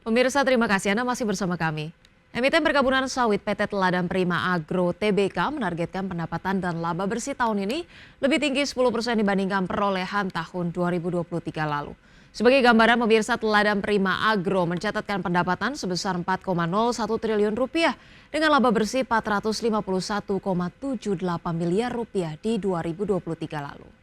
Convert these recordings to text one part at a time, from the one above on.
Pemirsa, terima kasih Anda masih bersama kami. Emiten perkebunan sawit PT Teladan Prima Agro TBK menargetkan pendapatan dan laba bersih tahun ini lebih tinggi 10% dibandingkan perolehan tahun 2023 lalu. Sebagai gambaran, pemirsa, Teladan Prima Agro mencatatkan pendapatan sebesar 4,01 triliun rupiah dengan laba bersih 451,78 miliar rupiah di 2023 lalu.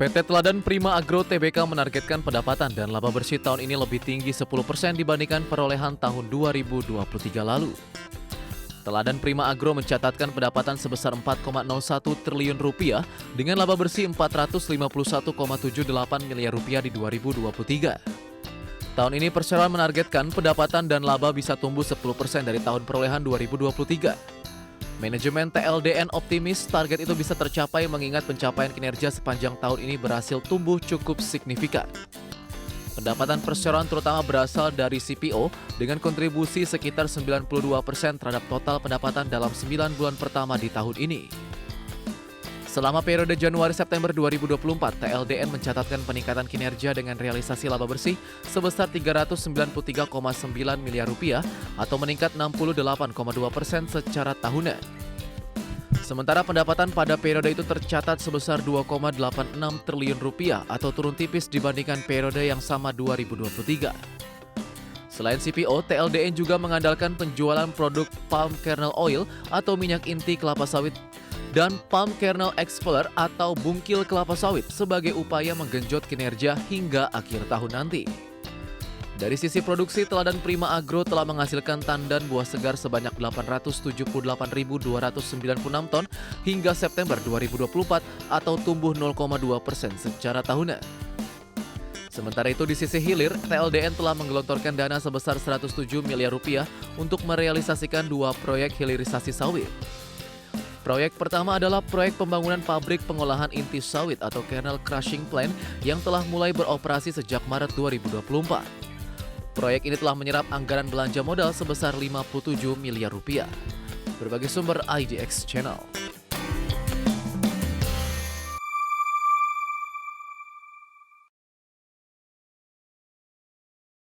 PT Teladan Prima Agro TBK menargetkan pendapatan dan laba bersih tahun ini lebih tinggi 10% dibandingkan perolehan tahun 2023 lalu. Teladan Prima Agro mencatatkan pendapatan sebesar 4,01 triliun rupiah dengan laba bersih 451,78 miliar rupiah di 2023. Tahun ini perseroan menargetkan pendapatan dan laba bisa tumbuh 10% dari tahun perolehan 2023. Manajemen TLDN optimis target itu bisa tercapai mengingat pencapaian kinerja sepanjang tahun ini berhasil tumbuh cukup signifikan. Pendapatan perseroan terutama berasal dari CPO dengan kontribusi sekitar 92% terhadap total pendapatan dalam 9 bulan pertama di tahun ini. Selama periode Januari-September 2024, TLDN mencatatkan peningkatan kinerja dengan realisasi laba bersih sebesar 393,9 miliar rupiah atau meningkat 68,2% secara tahunan. Sementara pendapatan pada periode itu tercatat sebesar 2,86 triliun rupiah atau turun tipis dibandingkan periode yang sama 2023. Selain CPO, TLDN juga mengandalkan penjualan produk palm kernel oil atau minyak inti kelapa sawit dan palm kernel explorer atau bungkil kelapa sawit sebagai upaya menggenjot kinerja hingga akhir tahun nanti. Dari sisi produksi, Teladan Prima Agro telah menghasilkan tandan buah segar sebanyak 878.296 ton hingga September 2024 atau tumbuh 0,2% secara tahunan. Sementara itu di sisi hilir, TLDN telah menggelontorkan dana sebesar 107 miliar rupiah untuk merealisasikan 2 proyek hilirisasi sawit. Proyek pertama adalah proyek pembangunan pabrik pengolahan inti sawit atau kernel crushing plant yang telah mulai beroperasi sejak Maret 2024. Proyek ini telah menyerap anggaran belanja modal sebesar 57 miliar rupiah. Berbagai sumber IDX Channel.